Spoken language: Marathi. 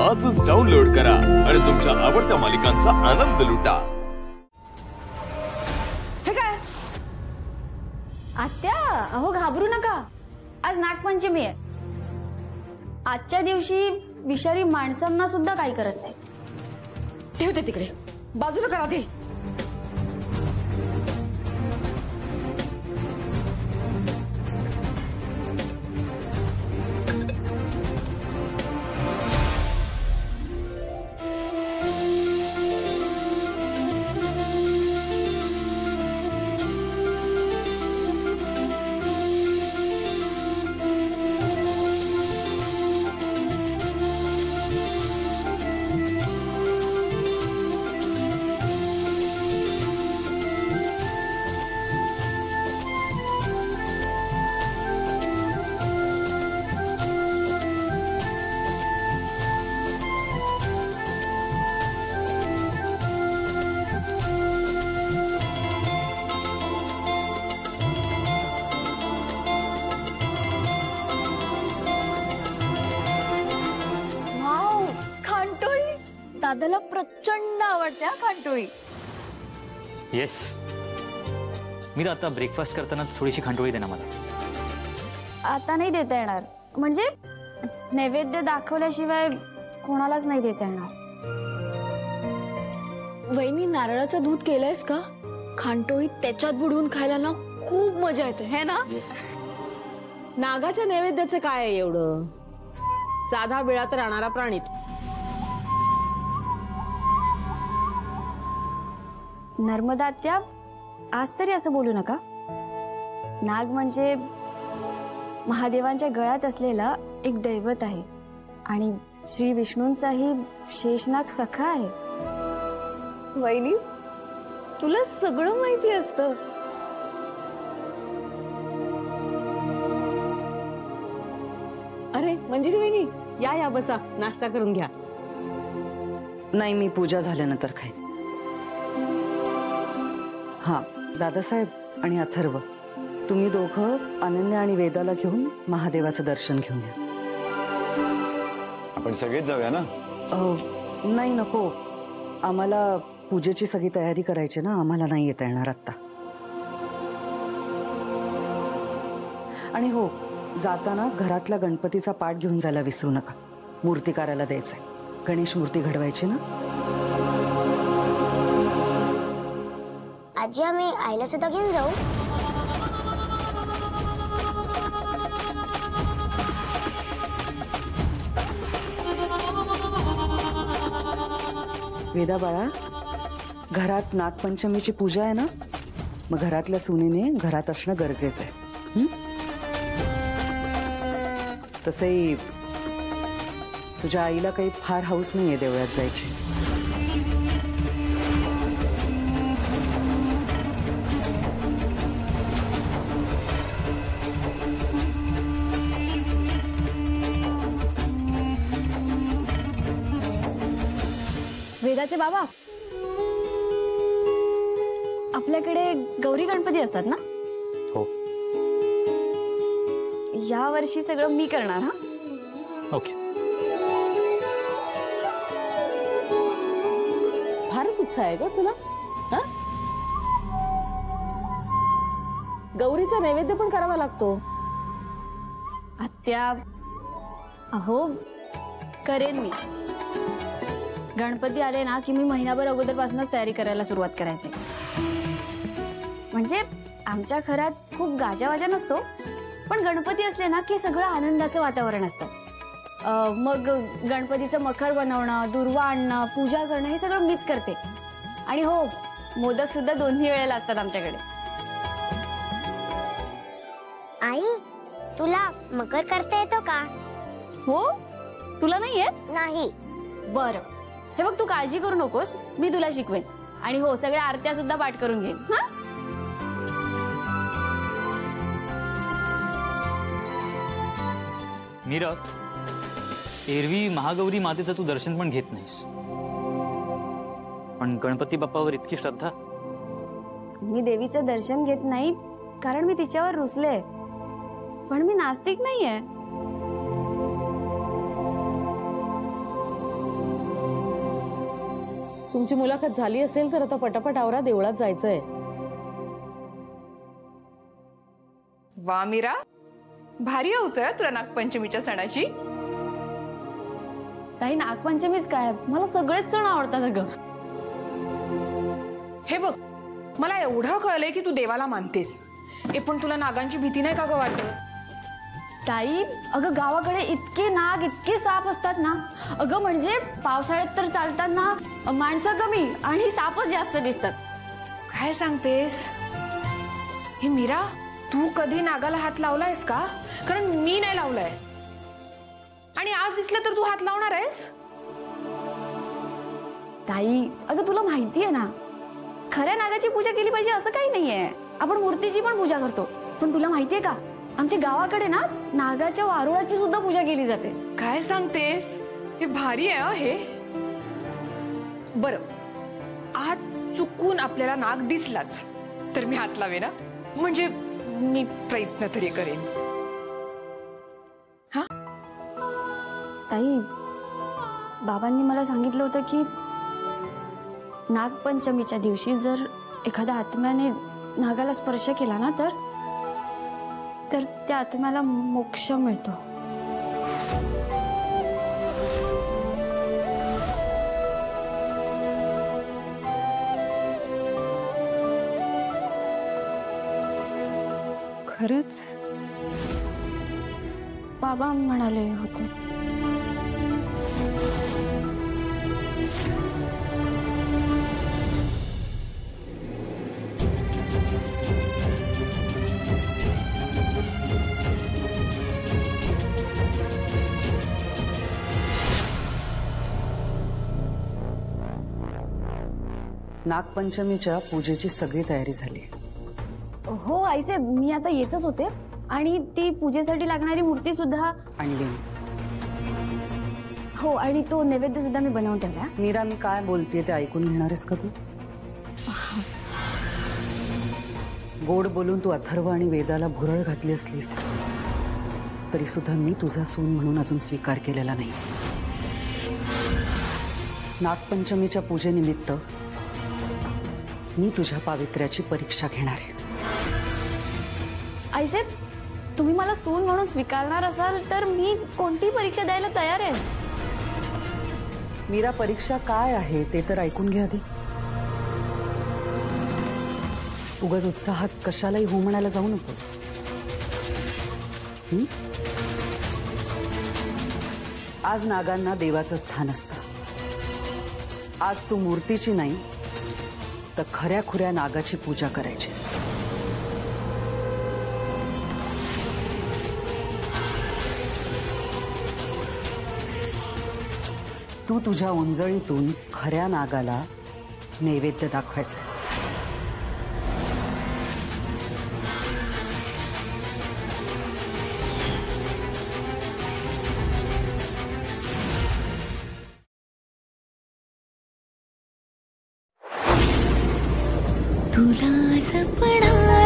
आजच डाउनलोड करा आणि तुमच्या आवडत्या मालिकांचा आनंद लुटा। हे काय आत्या, अहो घाबरू नका, आज नागपंचमी आहे। आजच्या दिवशी विषारी माणसांना सुद्धा काही करत नाही। ठेवते तिकडे, बाजूला करा ते। दादाला प्रचंड आवडते खांटोळी। येस, मी आता ब्रेकफास्ट करताना थोडीशी खांटोळी देना मला। आता नाही देता येणार, म्हणजे नैवेद्य दाखवल्याशिवाय कोणालाच नाही देता येणार। वहिनी, नारळाचं दूध केलंयस का? खांटोळी त्याच्यात बुडवून खायला ना खूप मजा येते, है ना? नागाच्या नैवेद्याचं काय आहे एवढं? साधा बिळात राहणारा प्राणी। नर्मदा आत्या, आज तरी असं बोलू नका। नाग म्हणजे महादेवांच्या गळ्यात असलेला एक दैवत आहे आणि श्री विष्णूंचाही शेषनाग सखा आहे। वहिनी, तुला सगळं माहिती असतं। अरे मंजिरी वहिनी, या बसा, नाश्ता करून घ्या। नाही, मी पूजा झाल्यानंतर खाईन। हाँ, दादासाहेब आणि अथर्व, तुम्ही दोघं अनन्या आणि वेदाला घेऊन महादेवाचं दर्शन घेऊन या। आपण सगळेच जाऊया ना? नाही, नको, आम्हाला पूजेची सगळी तयारी करायची ना, आम्हाला नाही येता येणार आता। आणि हो, जाताना घरातला गणपतीचा पाठ घेऊन जायला विसरू नका, मूर्तिकाराला द्यायचंय। गणेश मूर्ती घडवायची ना। आजी, आम्ही आईला सुद्धा घेऊन जाऊ? वेदा बाळा, घरात नागपंचमीची पूजा आहे ना, मग घरातल्या सुनेने घरात असणं गरजेचं आहे। तसंही तुझ्या आईला काही फार हौस नाहीये देवळात जायची। वेदाचे बाबा, आपल्याकडे गौरी गणपती असतात ना? हो। या वर्षी सगळं मी करणार। हा, ओके। फारच उत्साह आहे का तुला? हा? गौरीचा नैवेद्य पण करावा लागतो। आत्या, अहो करेन मी। गणपती आले ना की मी महिनाभर अगोदरपासूनच तयारी करायला सुरुवात करायची। म्हणजे आमच्या घरात खूप गाजावाजा नसतो, पण गणपती असले ना की सगळं आनंदाचं वातावरण असतं। मग गणपतीचं मखर बनवणं, दुर्वा आणणं, पूजा करणं हे सगळं मीच करते। आणि हो, मोदक सुद्धा दोन्ही वेळेला असतात आमच्याकडे। आई, तुला मकर करता येतो का? हो, तुला नाही येत? नाही। बरं, हे बघ, तू काळजी करू नकोस, मी तुला शिकवेन। आणि हो, सगळ्या आरत्या सुद्धा पाठ करून घेईन। हा, मीरा, एरवी महागौरी मातेचं तू दर्शन पण घेत नाहीस, पण गणपती बाप्पावर इतकी श्रद्धा? मी देवीचं दर्शन घेत नाही कारण मी तिच्यावर रुसले, पण मी नास्तिक नाहीये। तुमची मुलाखत झाली असेल तर आता पटापट आवरा, देवळात जायचंय. वा मीरा, भारी हौस आहे तुला नागपंचमीच्या सणाची. ताई नागपंचमीच काय, मला सगळेच सण आवडतात अगं. हे बघ, मला एवढं कळलंय की तू देवाला मानतेस. पण तुला नागांची भीती नाही का ग वाटत? ताई अगं गावाकडे इतके नाग इतके साप असतात ना, अगं म्हणजे पावसाळ्यात तर चालतात ना माणसं कमी आणि सापच जास्त दिसतात. काय सांगतेस? हे मीरा, तू कधी नागाला हात लावलायस का? कारण मी नाही लावलाय. आणि आज दिसलं तर तू हात लावणार आहेस? ताई अगं तुला माहितीये ना, खऱ्या नागाची पूजा केली पाहिजे असं काही नाहीये. आपण मूर्तीची पण पूजा करतो. पण तुला माहितीये का, आमच्या गावाकडे ना नागाच्या वारुळाची सुद्धा पूजा केली जाते. काय सांगतेस? हे भारी आहे हे. बरं, आज चुकून आपल्याला नाग दिसलाच तर मी हात लावे ना, म्हणजे मी प्रयत्न तरी करेन. हा ताई बाबांनी मला सांगितलं होतं की नागपंचमीच्या दिवशी जर एखाद्या आत्म्याने नागाला स्पर्श केला ना तर त्या आत्म्याला मोक्ष मिळतो. खरंच? बाबा म्हणाले होते. नागपंचमीच्या पूजेची सगळी तयारी झाली. हो आईचे, मी आता येतच होते आणि ती पूजेसाठी लागणारी मूर्ती सुद्धा आणली. हो, आणि तो नैवेद्य सुद्धा मी बनवून ठेवला. मीरा, मी काय बोलतेय ते ऐकून घेणार आहेस का तू? गोड बोलून तू अथर्व आणि वेदाला भुरळ घातली असलीस तरी सुद्धा मी तुझा सून म्हणून अजून स्वीकार केलेला नाही. नागपंचमीच्या पूजेनिमित्त मी तुझ्या पावित्र्याची परीक्षा घेणार आहे. आईचे, तुम्ही मला सून म्हणून स्वीकारणार असाल तर मी कोणती परीक्षा द्यायला तयार आहे. मीरा, परीक्षा काय आहे ते तर ऐकून घे आधी. उगाच उत्साहात कशालाही हो म्हणायला जाऊ नकोस. आज नागांना देवाचं स्थान असतं. आज तू मूर्तीची नाही तर खऱ्या खुऱ्या नागाची पूजा करायचीस. तू तुझ्या ओंजळीतून खऱ्या नागाला नैवेद्य दाखवायचंस. तुला जपणार